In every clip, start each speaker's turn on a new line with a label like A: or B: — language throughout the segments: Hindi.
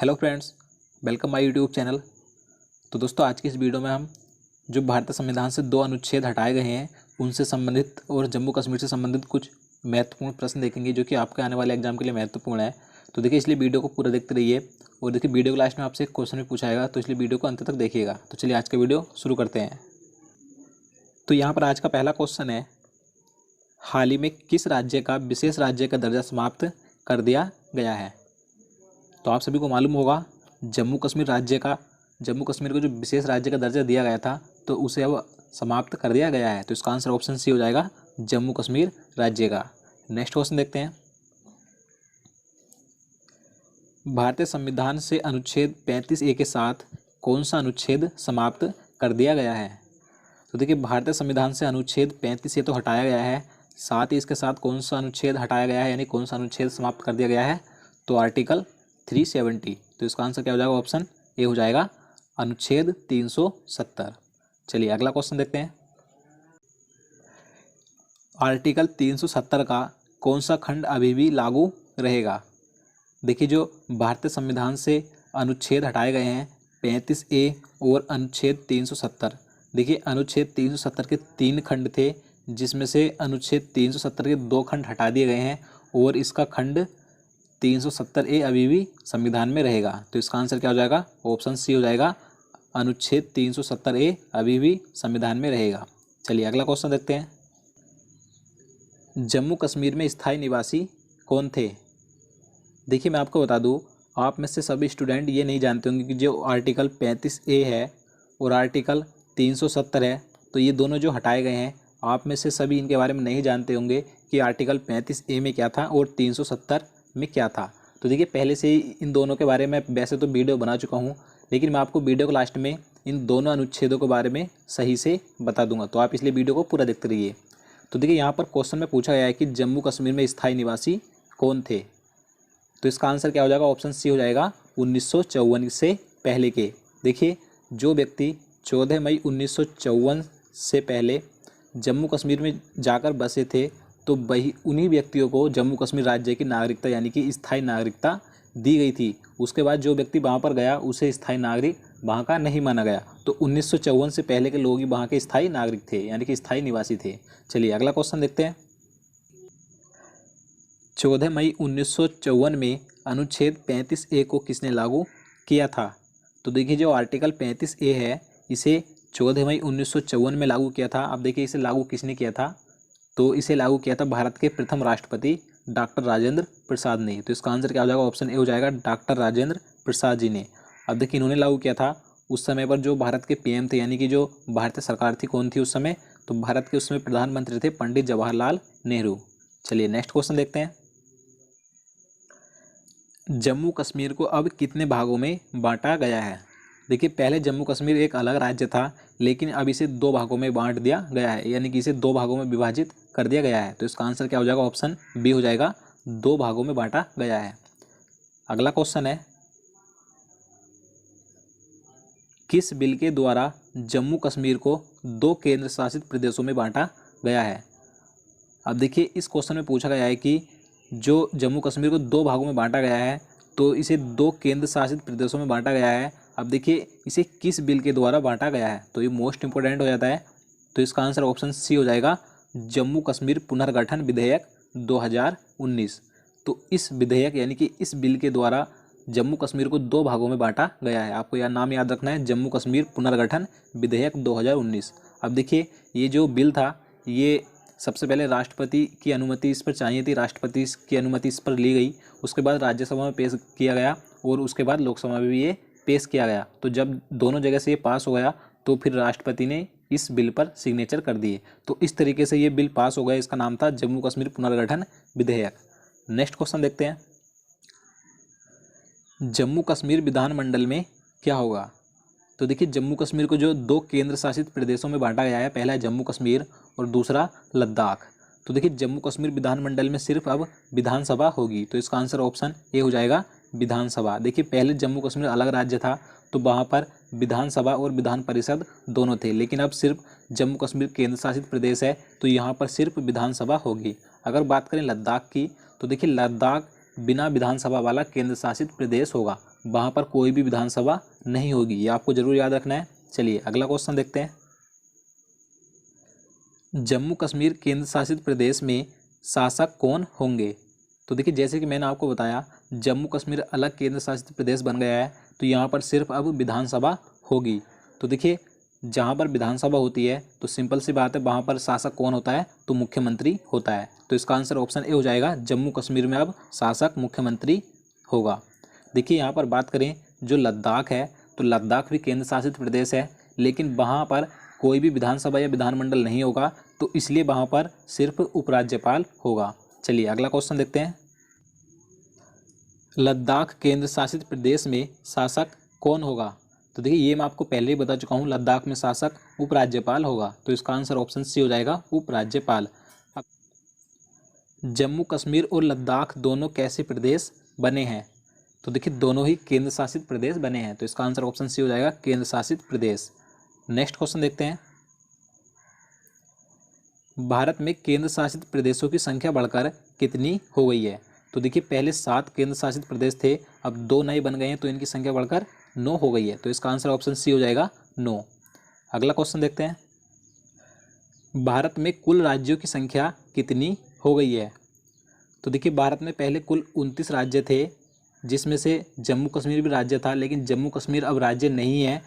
A: Hello friends, welcome my YouTube channel. तो दोस्तों, आज की इस वीडियो में हम जो भारतीय संविधान से 2 अनुच्छेद हटाए गए हैं उनसे संबंधित और जम्मू कश्मीर से संबंधित कुछ महत्वपूर्ण प्रश्न देखेंगे जो कि आपके आने वाले एग्जाम के लिए महत्वपूर्ण है। तो देखिए, इसलिए वीडियो को पूरा देखते रहिए। और देखिए, वीडियो के लास्ट में आपसे एक क्वेश्चन भी पूछा जाएगा, तो इसलिए वीडियो को अंत तक देखिएगा। तो चलिए आज का वीडियो शुरू करते हैं। तो यहाँ पर आज का पहला क्वेश्चन है, हाल ही में किस राज्य का विशेष राज्य का दर्जा समाप्त कर दिया गया है? तो आप सभी को मालूम होगा, जम्मू कश्मीर को जो विशेष राज्य का दर्जा दिया गया था तो उसे अब समाप्त कर दिया गया है। तो इसका आंसर ऑप्शन सी हो जाएगा, जम्मू कश्मीर राज्य का। नेक्स्ट क्वेश्चन देखते हैं, भारतीय संविधान से अनुच्छेद 35A के साथ कौन सा अनुच्छेद समाप्त कर दिया गया है? तो देखिए, भारतीय संविधान से अनुच्छेद 35A तो हटाया गया है, साथ ही इसके साथ कौन सा अनुच्छेद हटाया गया है, यानी कौन सा अनुच्छेद समाप्त कर दिया गया है? तो आर्टिकल 370। तो इसका आंसर क्या हो जाएगा? ऑप्शन ए हो जाएगा, अनुच्छेद 370। चलिए अगला क्वेश्चन देखते हैं, आर्टिकल 370 का कौन सा खंड अभी भी लागू रहेगा? देखिए, जो भारतीय संविधान से अनुच्छेद हटाए गए हैं 35A और अनुच्छेद 370। देखिए, अनुच्छेद 370 के 3 खंड थे, जिसमें से अनुच्छेद 370 के 2 खंड हटा दिए गए हैं और इसका खंड 370A अभी भी संविधान में रहेगा। तो इसका आंसर क्या हो जाएगा? ऑप्शन सी हो जाएगा, अनुच्छेद 370A अभी भी संविधान में रहेगा। चलिए अगला क्वेश्चन देखते हैं, जम्मू कश्मीर में स्थायी निवासी कौन थे? देखिए, मैं आपको बता दूं, आप में से सभी स्टूडेंट ये नहीं जानते होंगे कि जो आर्टिकल 35A है और आर्टिकल 370 है, तो ये दोनों जो हटाए गए हैं, आप में से सभी इनके बारे में नहीं जानते होंगे कि आर्टिकल 35A में क्या था और 370 में क्या था। तो देखिए, पहले से ही इन दोनों के बारे में वैसे तो वीडियो बना चुका हूँ, लेकिन मैं आपको वीडियो के लास्ट में इन दोनों अनुच्छेदों के बारे में सही से बता दूंगा, तो आप इसलिए वीडियो को पूरा देखते रहिए। तो देखिए, यहाँ पर क्वेश्चन में पूछा गया है कि जम्मू कश्मीर में स्थायी निवासी कौन थे? तो इसका आंसर क्या हो जाएगा? ऑप्शन सी हो जाएगा, 1954 से पहले के। देखिए, जो व्यक्ति 14 मई 1954 से पहले जम्मू कश्मीर में जाकर बसे थे, तो वही उन्हीं व्यक्तियों को जम्मू कश्मीर राज्य की नागरिकता यानी कि स्थायी नागरिकता दी गई थी। उसके बाद जो व्यक्ति वहाँ पर गया उसे स्थायी नागरिक वहाँ का नहीं माना गया। तो 1954 से पहले के लोग ही वहाँ के स्थायी नागरिक थे, यानी कि स्थायी निवासी थे। चलिए अगला क्वेश्चन देखते हैं, 14 मई 1954 में अनुच्छेद 35A को किसने लागू किया था? तो देखिए, जो आर्टिकल 35A है इसे 14 मई 1954 में लागू किया था। अब देखिए, इसे लागू किसने किया था? तो इसे लागू किया था भारत के प्रथम राष्ट्रपति डॉक्टर राजेंद्र प्रसाद ने। तो इसका आंसर क्या हो जाएगा? ऑप्शन ए हो जाएगा, डॉक्टर राजेंद्र प्रसाद जी ने। अब देखिए, इन्होंने लागू किया था। उस समय पर जो भारत के पीएम थे, यानी कि जो भारतीय सरकार थी, कौन थी उस समय? तो भारत के उस समय प्रधानमंत्री थे पंडित जवाहरलाल नेहरू। चलिए नेक्स्ट क्वेश्चन देखते हैं, जम्मू कश्मीर को अब कितने भागों में बांटा गया है? देखिए, पहले जम्मू कश्मीर एक अलग राज्य था, लेकिन अब इसे 2 भागों में बांट दिया गया है, यानी कि इसे 2 भागों में विभाजित कर दिया गया है। तो इसका आंसर क्या हो जाएगा? ऑप्शन बी हो जाएगा, 2 भागों में बांटा गया है। अगला क्वेश्चन है, किस बिल के द्वारा जम्मू कश्मीर को 2 केंद्र शासित प्रदेशों में बांटा गया है? अब देखिए, इस क्वेश्चन में पूछा गया है कि जो जम्मू कश्मीर को 2 भागों में बांटा गया है, तो इसे 2 केंद्र शासित प्रदेशों में बांटा गया है। अब देखिए, इसे किस बिल के द्वारा बांटा गया है? तो ये मोस्ट इंपोर्टेंट हो जाता है। तो इसका आंसर ऑप्शन सी हो जाएगा, जम्मू कश्मीर पुनर्गठन विधेयक 2019। तो इस विधेयक यानी कि इस बिल के द्वारा जम्मू कश्मीर को 2 भागों में बांटा गया है। आपको यह नाम याद रखना है, जम्मू कश्मीर पुनर्गठन विधेयक 2019। अब देखिए, ये जो बिल था, ये सबसे पहले राष्ट्रपति की अनुमति इस पर चाहिए थी, राष्ट्रपति की अनुमति इस पर ली गई। उसके बाद राज्यसभा में पेश किया गया और उसके बाद लोकसभा में भी ये पेश किया गया। तो जब दोनों जगह से ये पास हो गया, तो फिर राष्ट्रपति ने इस बिल पर सिग्नेचर कर दिए। तो इस तरीके से ये बिल पास हो गया। इसका नाम था जम्मू कश्मीर पुनर्गठन विधेयक। नेक्स्ट क्वेश्चन देखते हैं, जम्मू कश्मीर विधानमंडल में क्या होगा? तो देखिए, जम्मू कश्मीर को जो 2 केंद्र शासित प्रदेशों में बांटा गया है, पहला है जम्मू कश्मीर और दूसरा लद्दाख। तो देखिए, जम्मू कश्मीर विधानमंडल में सिर्फ अब विधानसभा होगी। तो इसका आंसर ऑप्शन ए हो जाएगा, विधानसभा। देखिए, पहले जम्मू कश्मीर अलग राज्य था, तो वहाँ पर विधानसभा और विधान परिषद दोनों थे, लेकिन अब सिर्फ जम्मू कश्मीर केंद्र शासित प्रदेश है, तो यहाँ पर सिर्फ विधानसभा होगी। अगर बात करें लद्दाख की, तो देखिए, लद्दाख बिना विधानसभा वाला केंद्र शासित प्रदेश होगा। वहाँ पर कोई भी विधानसभा नहीं होगी, ये आपको जरूर याद रखना है। चलिए अगला क्वेश्चन देखते हैं। जम्मू कश्मीर केंद्र शासित प्रदेश में शासक कौन होंगे? तो देखिए जैसे कि मैंने आपको बताया, जम्मू कश्मीर अलग केंद्र शासित प्रदेश बन गया है, तो यहाँ पर सिर्फ अब विधानसभा होगी। तो देखिए जहाँ पर विधानसभा होती है तो सिंपल सी बात है, वहाँ पर शासक कौन होता है? तो मुख्यमंत्री होता है। तो इसका आंसर ऑप्शन ए हो जाएगा, जम्मू कश्मीर में अब शासक मुख्यमंत्री होगा। देखिए यहाँ पर बात करें जो लद्दाख है, तो लद्दाख भी केंद्र शासित प्रदेश है, लेकिन वहाँ पर कोई भी विधानसभा या विधानमंडल नहीं होगा, तो इसलिए वहाँ पर सिर्फ उपराज्यपाल होगा। चलिए अगला क्वेश्चन देखते हैं। लद्दाख केंद्र शासित प्रदेश में शासक कौन होगा? तो देखिए ये मैं आपको पहले ही बता चुका हूँ, लद्दाख में शासक उपराज्यपाल होगा। तो इसका आंसर ऑप्शन सी हो जाएगा, उपराज्यपाल। जम्मू कश्मीर और लद्दाख दोनों कैसे प्रदेश बने हैं? तो देखिए दोनों ही केंद्र शासित प्रदेश बने हैं। तो इसका आंसर ऑप्शन सी हो जाएगा, केंद्र शासित प्रदेश। नेक्स्ट क्वेश्चन देखते हैं। भारत में केंद्र शासित प्रदेशों की संख्या बढ़कर कितनी हो गई है? तो देखिए पहले 7 केंद्र शासित प्रदेश थे, अब 2 नए बन गए हैं, तो इनकी संख्या बढ़कर 9 हो गई है। तो इसका आंसर ऑप्शन सी हो जाएगा, 9। अगला क्वेश्चन देखते हैं। भारत में कुल राज्यों की संख्या कितनी हो गई है? तो देखिए भारत में पहले कुल 29 राज्य थे, जिसमें से जम्मू कश्मीर भी राज्य था, लेकिन जम्मू कश्मीर अब राज्य नहीं है,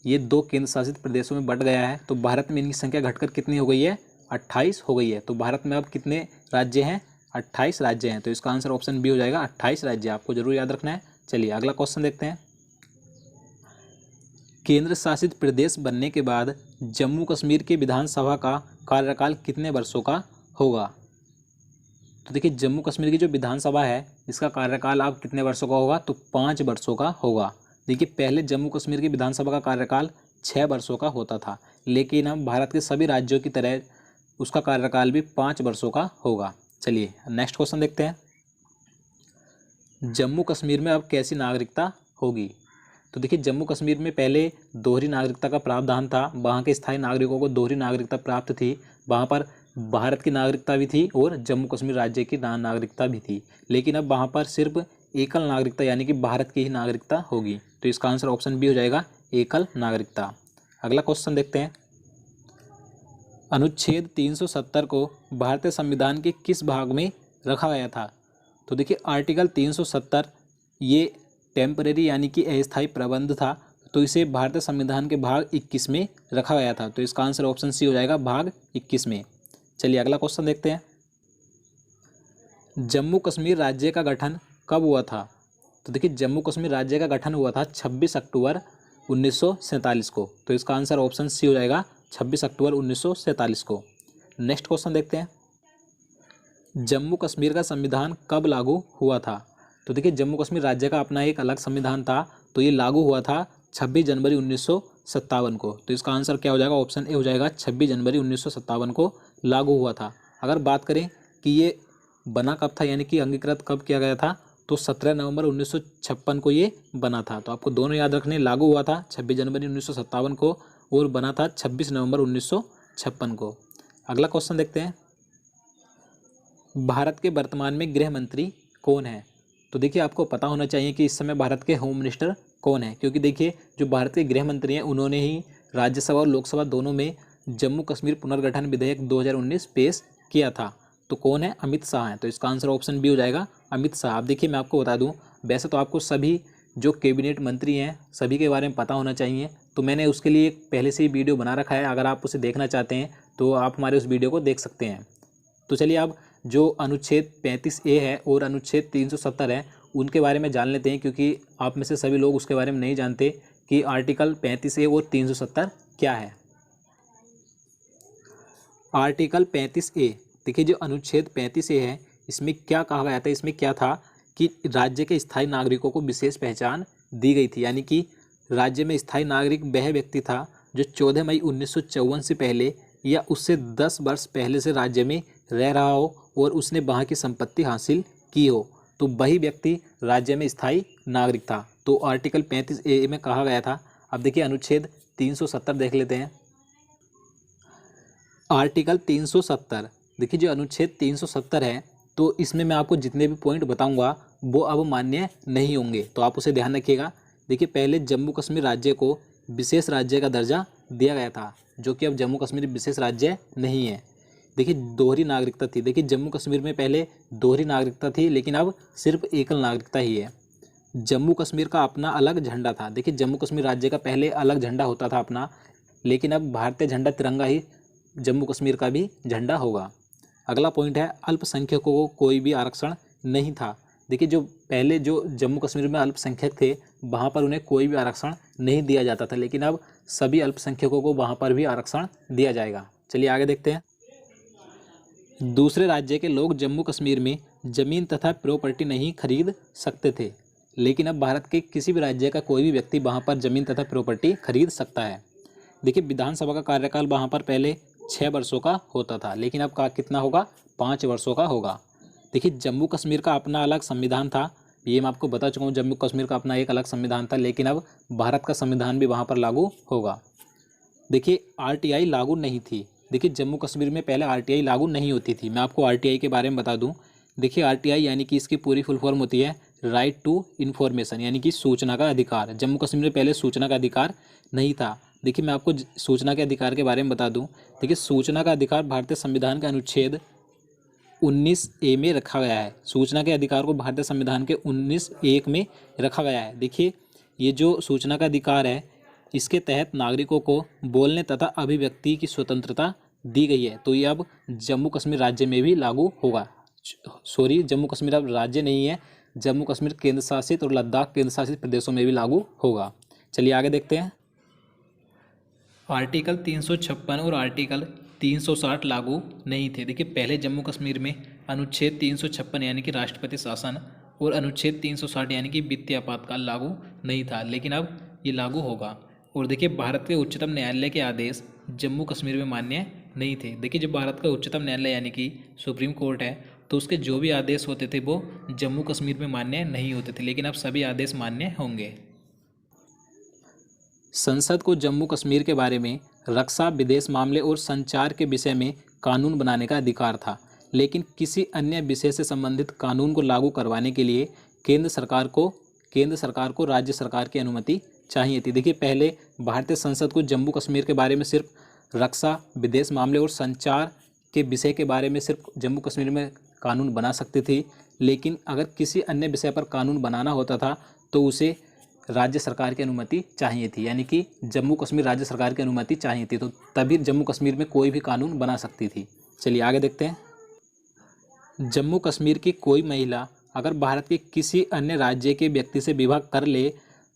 A: ये 2 केंद्र शासित प्रदेशों में बंट गया है। तो भारत में इनकी संख्या घटकर कितनी हो गई है? 28 हो गई है। तो भारत में अब कितने राज्य हैं? 28 राज्य हैं। तो इसका आंसर ऑप्शन बी हो जाएगा, 28 राज्य। आपको जरूर याद रखना है। चलिए अगला क्वेश्चन देखते हैं। केंद्र शासित प्रदेश बनने के बाद जम्मू कश्मीर की विधानसभा का कार्यकाल कितने वर्षों का होगा? तो देखिए जम्मू कश्मीर की जो विधानसभा है, इसका कार्यकाल अब कितने वर्षों का होगा? तो 5 वर्षों का होगा। देखिए पहले जम्मू कश्मीर की विधानसभा का कार्यकाल 6 वर्षों का होता था, लेकिन अब भारत के सभी राज्यों की तरह उसका कार्यकाल भी 5 वर्षों का होगा। चलिए नेक्स्ट क्वेश्चन देखते हैं। जम्मू कश्मीर में अब कैसी नागरिकता होगी? तो देखिए जम्मू कश्मीर में पहले दोहरी नागरिकता का प्रावधान था, वहाँ के स्थायी नागरिकों को दोहरी नागरिकता प्राप्त थी। वहाँ पर भारत की नागरिकता भी थी और जम्मू कश्मीर राज्य की नागरिकता भी थी, लेकिन अब वहाँ पर सिर्फ एकल नागरिकता यानी कि भारत की ही नागरिकता होगी। तो इसका आंसर ऑप्शन बी हो जाएगा, एकल नागरिकता। अगला क्वेश्चन देखते हैं। अनुच्छेद 370 को भारतीय संविधान के किस भाग में रखा गया था? तो देखिए आर्टिकल 370 ये टेम्परेरी यानी कि अस्थायी प्रबंध था, तो इसे भारतीय संविधान के भाग 21 में रखा गया था। तो इसका आंसर ऑप्शन सी हो जाएगा, भाग 21 में। चलिए अगला क्वेश्चन देखते हैं। जम्मू कश्मीर राज्य का गठन कब हुआ था? तो देखिए जम्मू कश्मीर राज्य का गठन हुआ था 26 अक्टूबर 1947 को। तो इसका आंसर ऑप्शन सी हो जाएगा, 26 अक्टूबर 1947 को। नेक्स्ट क्वेश्चन देखते हैं। जम्मू कश्मीर का संविधान कब लागू हुआ था? तो देखिए जम्मू कश्मीर राज्य का अपना एक अलग संविधान था, तो ये लागू हुआ था 26 जनवरी 1957 को। तो इसका आंसर क्या हो जाएगा? ऑप्शन ए हो जाएगा, 26 जनवरी 1957 को लागू हुआ था। अगर बात करें कि ये बना कब था यानी कि अंगीकृत कब किया गया था, तो 17 नवंबर 1956 को ये बना था। तो आपको दोनों याद रखने, लागू हुआ था 26 जनवरी 1957 को और बना था 26 नवंबर 1956 को। अगला क्वेश्चन देखते हैं। भारत के वर्तमान में गृह मंत्री कौन है? तो देखिए आपको पता होना चाहिए कि इस समय भारत के होम मिनिस्टर कौन है, क्योंकि देखिए जो भारत के गृह मंत्री हैं उन्होंने ही राज्यसभा और लोकसभा दोनों में जम्मू कश्मीर पुनर्गठन विधेयक 2019 पेश किया था। तो कौन है? अमित शाह हैं। तो इसका आंसर ऑप्शन बी हो जाएगा, अमित शाह। अब देखिए मैं आपको बता दूं, वैसे तो आपको सभी जो कैबिनेट मंत्री हैं सभी के बारे में पता होना चाहिए, तो मैंने उसके लिए पहले से ही वीडियो बना रखा है। अगर आप उसे देखना चाहते हैं तो आप हमारे उस वीडियो को देख सकते हैं। तो चलिए अब जो अनुच्छेद 35A है और अनुच्छेद 370 है उनके बारे में जान लेते हैं, क्योंकि आप में से सभी लोग उसके बारे में नहीं जानते कि आर्टिकल 35A और 370 क्या है। आर्टिकल 35A, देखिए जो अनुच्छेद 35A है इसमें क्या कहा गया था? इसमें क्या था कि राज्य के स्थायी नागरिकों को विशेष पहचान दी गई थी, यानी कि राज्य में स्थायी नागरिक वह व्यक्ति था जो 14 मई 1954 से पहले या उससे 10 वर्ष पहले से राज्य में रह रहा हो और उसने वहाँ की संपत्ति हासिल की हो, तो वही व्यक्ति राज्य में स्थायी नागरिक था। तो आर्टिकल 35A में कहा गया था। अब देखिए अनुच्छेद 370 देख लेते हैं। आर्टिकल 370, देखिए जो अनुच्छेद 370 है, तो इसमें मैं आपको जितने भी पॉइंट बताऊंगा वो अब मान्य नहीं होंगे। तो आप उसे ध्यान रखिएगा। देखिए पहले जम्मू कश्मीर राज्य को विशेष राज्य का दर्जा दिया गया था, जो कि अब जम्मू कश्मीर विशेष राज्य नहीं है। देखिए दोहरी नागरिकता थी। देखिए जम्मू कश्मीर में पहले दोहरी नागरिकता थी, लेकिन अब सिर्फ एकल नागरिकता ही है। जम्मू कश्मीर का अपना अलग झंडा था। देखिए जम्मू कश्मीर राज्य का पहले अलग झंडा होता था अपना, लेकिन अब भारतीय झंडा तिरंगा ही जम्मू कश्मीर का भी झंडा होगा। अगला पॉइंट है अल्पसंख्यकों को कोई भी आरक्षण नहीं था। देखिए जो पहले जो जम्मू कश्मीर में अल्पसंख्यक थे वहाँ पर उन्हें कोई भी आरक्षण नहीं दिया जाता था, लेकिन अब सभी अल्पसंख्यकों को वहाँ पर भी आरक्षण दिया जाएगा। चलिए आगे देखते हैं। दूसरे राज्य के लोग जम्मू कश्मीर में जमीन तथा प्रॉपर्टी नहीं खरीद सकते थे, लेकिन अब भारत के किसी भी राज्य का कोई भी व्यक्ति वहाँ पर जमीन तथा प्रॉपर्टी खरीद सकता है। देखिए विधानसभा का कार्यकाल वहाँ पर पहले 6 वर्षों का होता था, लेकिन अब का कितना होगा, 5 वर्षों का होगा। देखिए जम्मू कश्मीर का अपना अलग संविधान था, ये मैं आपको बता चुका हूँ। जम्मू कश्मीर का अपना एक अलग संविधान था, लेकिन अब भारत का संविधान भी वहाँ पर लागू होगा। देखिए आरटीआई लागू नहीं थी। देखिए जम्मू कश्मीर में पहले आरटीआई लागू नहीं होती थी। मैं आपको आरटीआई के बारे में बता दूं। देखिए आरटीआई यानी कि इसकी पूरी फुल फॉर्म होती है राइट टू इन्फॉर्मेशन, यानी कि सूचना का अधिकार। जम्मू कश्मीर में पहले सूचना का अधिकार नहीं था। देखिए मैं आपको सूचना के अधिकार के बारे में बता दूं। देखिए सूचना का अधिकार भारतीय संविधान के अनुच्छेद 19A में रखा गया है। सूचना के अधिकार को भारतीय संविधान के 19(1) में रखा गया है। देखिए ये जो सूचना का अधिकार है, इसके तहत नागरिकों को बोलने तथा अभिव्यक्ति की स्वतंत्रता दी गई है। तो ये अब जम्मू कश्मीर राज्य में भी लागू होगा। सॉरी, जम्मू कश्मीर अब राज्य नहीं है, जम्मू कश्मीर केंद्र शासित और लद्दाख केंद्र शासित प्रदेशों में भी लागू होगा। चलिए आगे देखते हैं। आर्टिकल 356 और आर्टिकल 360 लागू नहीं थे। देखिए पहले जम्मू कश्मीर में अनुच्छेद 356 यानी कि राष्ट्रपति शासन और अनुच्छेद 360 यानी कि वित्तीय आपातकाल लागू नहीं था, लेकिन अब ये लागू होगा। और देखिए भारत के उच्चतम न्यायालय के आदेश जम्मू कश्मीर में मान्य नहीं थे। देखिए जब भारत का उच्चतम न्यायालय यानी कि सुप्रीम कोर्ट है, तो उसके जो भी आदेश होते थे वो जम्मू कश्मीर में मान्य नहीं होते थे, लेकिन अब सभी आदेश मान्य होंगे। संसद को जम्मू कश्मीर के बारे में रक्षा, विदेश मामले और संचार के विषय में कानून बनाने का अधिकार था, लेकिन किसी अन्य विषय से संबंधित कानून को लागू करवाने के लिए केंद्र सरकार को राज्य सरकार की अनुमति चाहिए थी। देखिए पहले भारतीय संसद को जम्मू कश्मीर के बारे में सिर्फ रक्षा, विदेश मामले और संचार के विषय के बारे में सिर्फ जम्मू कश्मीर में कानून बना सकती थी, लेकिन अगर किसी अन्य विषय पर कानून बनाना होता था तो उसे राज्य सरकार की अनुमति चाहिए थी, यानी कि जम्मू कश्मीर राज्य सरकार की अनुमति चाहिए थी, तो तभी जम्मू कश्मीर में कोई भी कानून बना सकती थी। चलिए आगे देखते हैं। जम्मू कश्मीर की कोई महिला अगर भारत के किसी अन्य राज्य के व्यक्ति से विवाह कर ले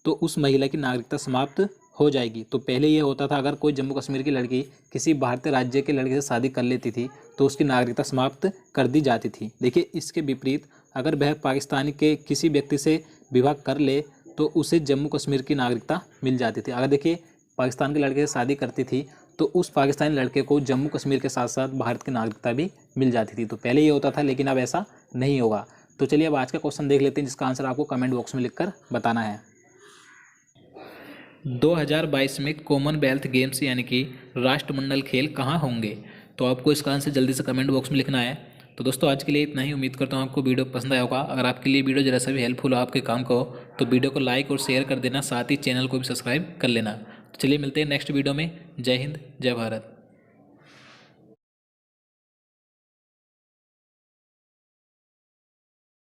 A: तो उस महिला की नागरिकता समाप्त हो जाएगी। तो पहले ये होता था, अगर कोई जम्मू कश्मीर की लड़की किसी भारतीय राज्य के लड़के से शादी कर लेती थी तो उसकी नागरिकता समाप्त कर दी जाती थी। देखिए इसके विपरीत अगर वह पाकिस्तान के किसी व्यक्ति से विवाह कर ले तो उसे जम्मू कश्मीर की नागरिकता मिल जाती थी। अगर देखिए पाकिस्तान के लड़के से शादी करती थी तो उस पाकिस्तानी लड़के को जम्मू कश्मीर के साथ साथ भारत की नागरिकता भी मिल जाती थी। तो पहले ये होता था, लेकिन अब ऐसा नहीं होगा। तो चलिए अब आज का क्वेश्चन देख लेते हैं, जिसका आंसर आपको कमेंट बॉक्स में लिखकर बताना है। 2022 में कॉमनवेल्थ गेम्स यानी कि राष्ट्रमंडल खेल कहाँ होंगे? तो आपको इसका आंसर जल्दी से कमेंट बॉक्स में लिखना है। तो दोस्तों आज के लिए इतना ही। उम्मीद करता हूँ आपको वीडियो पसंद आया होगा। अगर आपके लिए वीडियो जरा सा भी हेल्पफुल हो, आपके काम का हो, तो वीडियो को लाइक और शेयर कर देना, साथ ही चैनल को भी सब्सक्राइब कर लेना। तो चलिए मिलते हैं नेक्स्ट वीडियो में। जय हिंद, जय भारत।